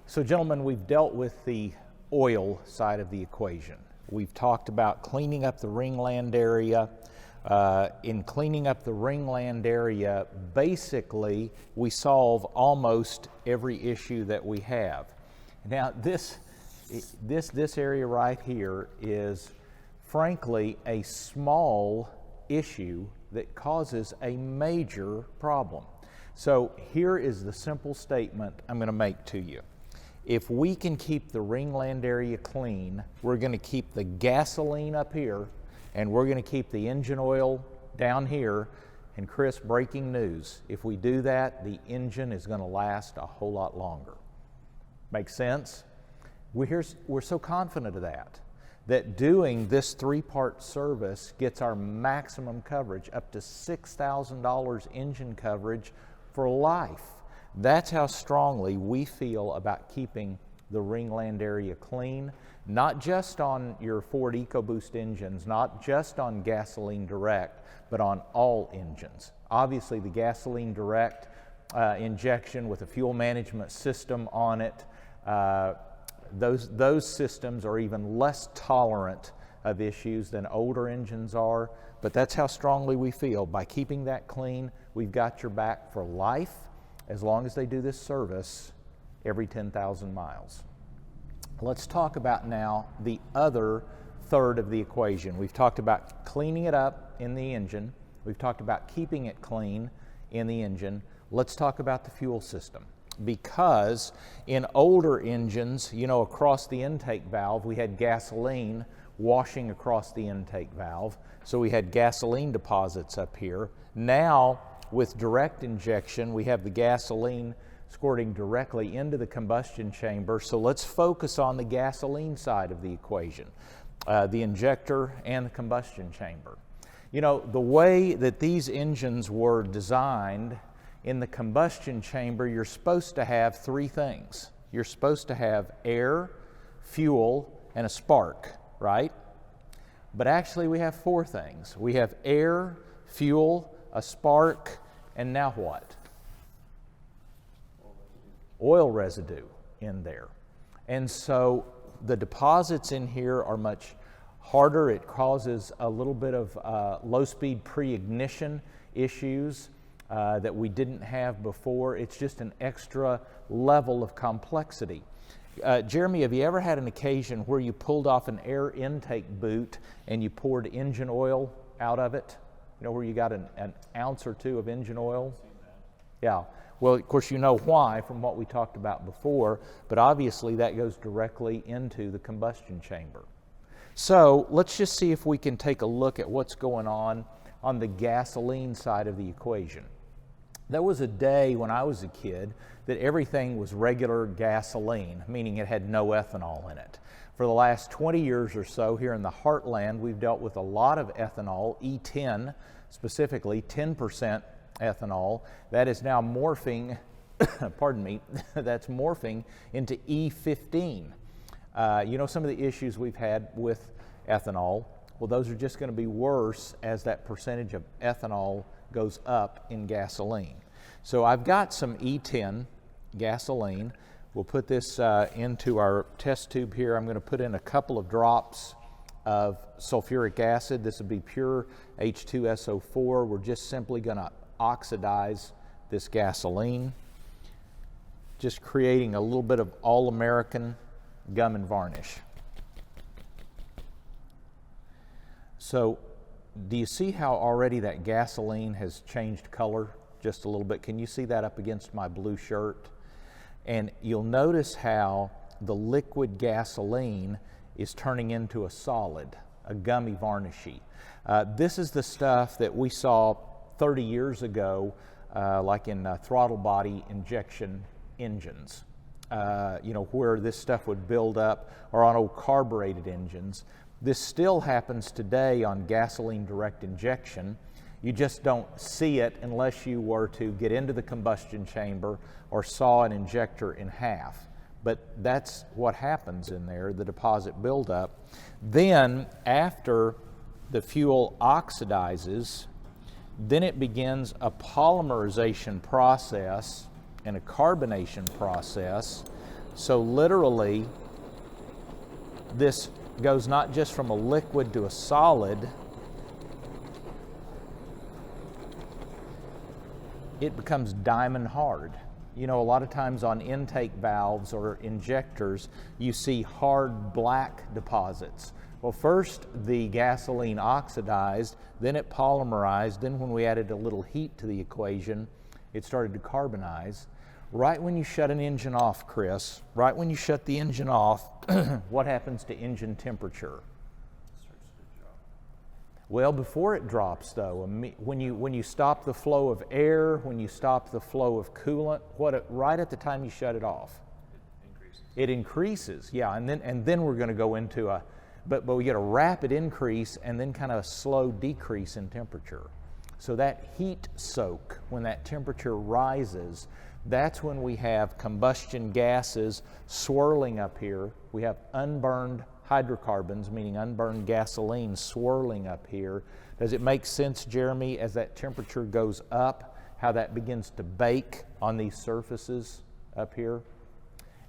So gentlemen, we've dealt with the oil side of the equation. We've talked about cleaning up the ringland area. In cleaning up the ringland area, basically we solve almost every issue that we have. Now this area right here is frankly a small issue that causes a major problem. So here is the simple statement I'm going to make to you. If we can keep the ringland area clean, we're going to keep the gasoline up here, and we're going to keep the engine oil down here. And Chris, breaking news, if we do that, the engine is going to last a whole lot longer. Make sense? We're so confident of that doing this three-part service gets our maximum coverage, up to $6,000 engine coverage for life. That's how strongly we feel about keeping the ringland area clean, not just on your Ford EcoBoost engines, not just on gasoline direct, but on all engines. Obviously the gasoline direct injection with a fuel management system on it, those systems are even less tolerant of issues than older engines are, but that's how strongly we feel. By keeping that clean, we've got your back for life, as long as they do this service every 10,000 miles. Let's talk about now the other third of the equation. We've talked about cleaning it up in the engine. We've talked about keeping it clean in the engine. Let's talk about the fuel system. Because in older engines, across the intake valve, we had gasoline washing across the intake valve. So we had gasoline deposits up here. Now, with direct injection, we have the gasoline squirting directly into the combustion chamber. So let's focus on the gasoline side of the equation, the injector and the combustion chamber. The way that these engines were designed, in the combustion chamber, you're supposed to have three things. You're supposed to have air, fuel, and a spark, right? But actually we have four things. We have air, fuel, a spark, and now what? Oil residue in there. And so the deposits in here are much harder. It causes a little bit of low-speed pre-ignition issues that we didn't have before. It's just an extra level of complexity. Jeremy, have you ever had an occasion where you pulled off an air intake boot and you poured engine oil out of it? Where you got an ounce or two of engine oil? Yeah. Well, of course, why from what we talked about before, but obviously that goes directly into the combustion chamber. So let's just see if we can take a look at what's going on the gasoline side of the equation. There was a day when I was a kid that everything was regular gasoline, meaning it had no ethanol in it. For the last 20 years or so here in the Heartland, we've dealt with a lot of ethanol, E10, specifically 10% ethanol. That is now morphing, pardon me, that's morphing into E15. Some of the issues we've had with ethanol, well, those are just going to be worse as that percentage of ethanol goes up in gasoline. So I've got some E10 gasoline. We'll put this into our test tube here. I'm going to put in a couple of drops of sulfuric acid. This would be pure H2SO4. We're just simply going to oxidize this gasoline, just creating a little bit of all-American gum and varnish. So do you see how already that gasoline has changed color just a little bit? Can you see that up against my blue shirt? And you'll notice how the liquid gasoline is turning into a solid, a gummy varnishy. This is the stuff that we saw 30 years ago, like in throttle body injection engines, where this stuff would build up, or on old carbureted engines. This still happens today on gasoline direct injection. You just don't see it unless you were to get into the combustion chamber or saw an injector in half. But that's what happens in there, the deposit buildup. Then after the fuel oxidizes, then it begins a polymerization process and a carbonation process So literally, this goes not just from a liquid to a solid, it becomes diamond hard. You know, a lot of times on intake valves or injectors, you see hard black deposits. Well, first the gasoline oxidized, then it polymerized, then when we added a little heat to the equation, it started to carbonize. Right when you shut an engine off, Chris, right when you shut the engine off, what happens to engine temperature? Well, before it drops, though, when you stop the flow of air, when you stop the flow of coolant, right at the time you shut it off, it increases. Yeah, and then we're going to go into but we get a rapid increase and then kind of a slow decrease in temperature. So that heat soak, when that temperature rises, that's when we have combustion gases swirling up here. We have unburned hydrocarbons, meaning unburned gasoline, swirling up here. Does it make sense, Jeremy, as that temperature goes up, how that begins to bake on these surfaces up here?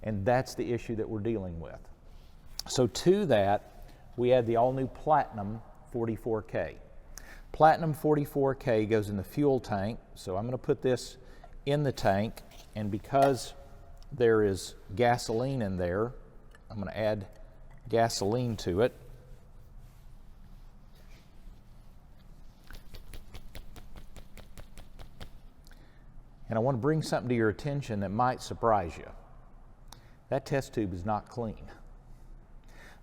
And that's the issue that we're dealing with. So to that, we add the all-new Platinum 44K. Platinum 44K goes in the fuel tank, so I'm going to put this in the tank, and because there is gasoline in there, I'm going to add gasoline to it. And I want to bring something to your attention that might surprise you. That test tube is not clean,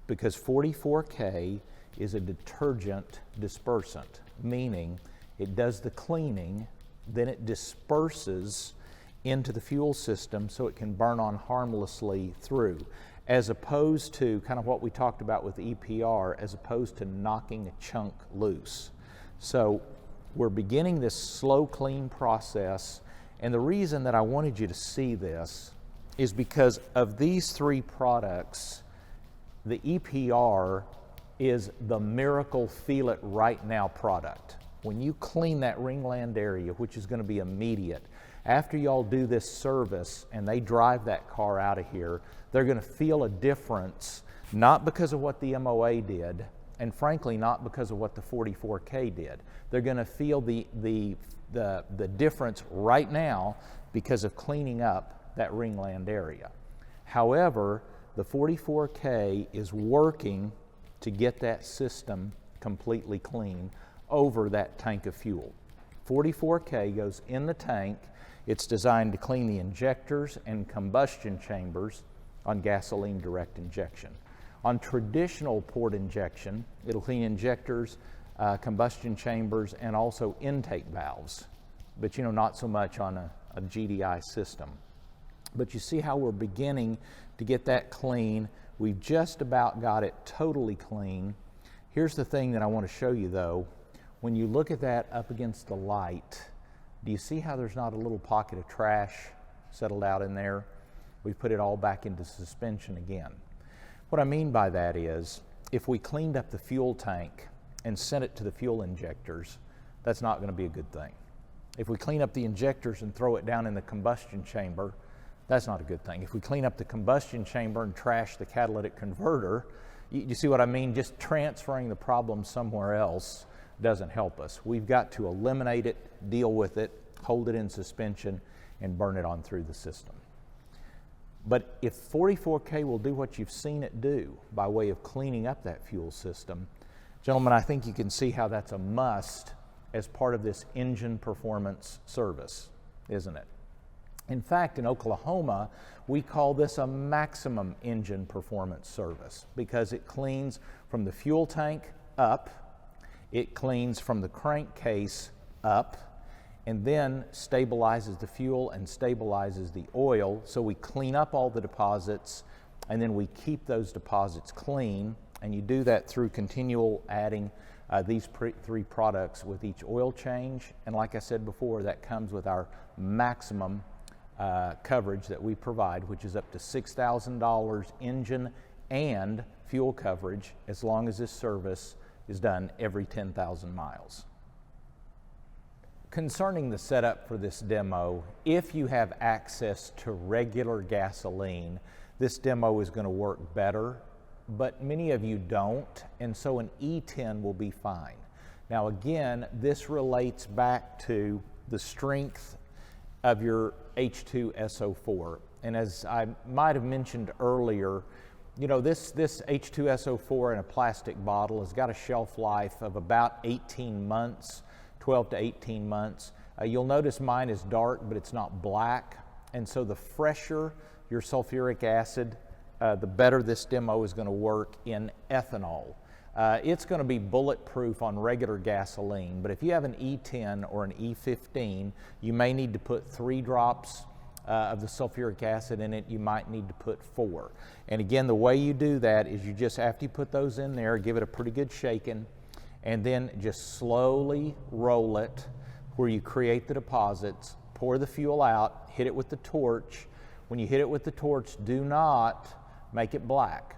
because 44K is a detergent dispersant, meaning it does the cleaning, then it disperses into the fuel system so it can burn on harmlessly through, as opposed to kind of what we talked about with EPR, as opposed to knocking a chunk loose. So we're beginning this slow clean process, and the reason that I wanted you to see this is because of these three products. The EPR is the miracle feel it right now product. When you clean that ringland area, which is going to be immediate, after y'all do this service and they drive that car out of here, they're going to feel a difference, not because of what the MOA did, and frankly not because of what the 44K did. They're going to feel the difference right now because of cleaning up that ringland area. However, the 44K is working to get that system completely clean over that tank of fuel. 44K goes in the tank. It's designed to clean the injectors and combustion chambers on gasoline direct injection. On traditional port injection, it'll clean injectors, combustion chambers, and also intake valves, but not so much on a GDI system. But you see how we're beginning to get that clean. We've just about got it totally clean. Here's the thing that I want to show you though. When you look at that up against the light, do you see how there's not a little pocket of trash settled out in there? We've put it all back into suspension again. What I mean by that is, if we cleaned up the fuel tank and sent it to the fuel injectors, that's not going to be a good thing. If we clean up the injectors and throw it down in the combustion chamber, that's not a good thing. If we clean up the combustion chamber and trash the catalytic converter, you see what I mean? Just transferring the problem somewhere else doesn't help us. We've got to eliminate it, deal with it, hold it in suspension, and burn it on through the system. But if 44K will do what you've seen it do by way of cleaning up that fuel system, gentlemen, I think you can see how that's a must as part of this engine performance service, isn't it? In fact, in Oklahoma, we call this a maximum engine performance service because it cleans from the fuel tank up, it cleans from the crankcase up, and then stabilizes the fuel and stabilizes the oil. So we clean up all the deposits, and then we keep those deposits clean, and you do that through continual adding these three products with each oil change. And like I said before, that comes with our maximum coverage that we provide, which is up to $6,000 engine and fuel coverage as long as this service is done every 10,000 miles. Concerning the setup for this demo, if you have access to regular gasoline, this demo is going to work better, but many of you don't, and so an E10 will be fine. Now again, this relates back to the strength of your H2SO4. And as I might have mentioned earlier, you know, this H2SO4 in a plastic bottle has got a shelf life of about 18 months, 12 to 18 months. You'll notice mine is dark, but it's not black. And so the fresher your sulfuric acid, the better this demo is going to work in ethanol. It's going to be bulletproof on regular gasoline, but if you have an E10 or an E15, you may need to put 3 drops of the sulfuric acid in it. You might need to put 4. And again, the way you do that is you just, after you put those in there, give it a pretty good shaking, and then just slowly roll it where you create the deposits, pour the fuel out, hit it with the torch. When you hit it with the torch, do not make it black.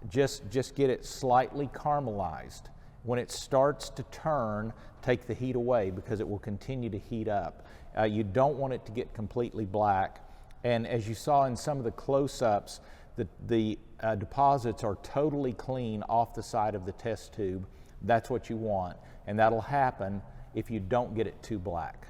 Just get it slightly caramelized. When it starts to turn, take the heat away because it will continue to heat up. You don't want it to get completely black. And as you saw in some of the close-ups, the deposits are totally clean off the side of the test tube. That's what you want. And that'll happen if you don't get it too black.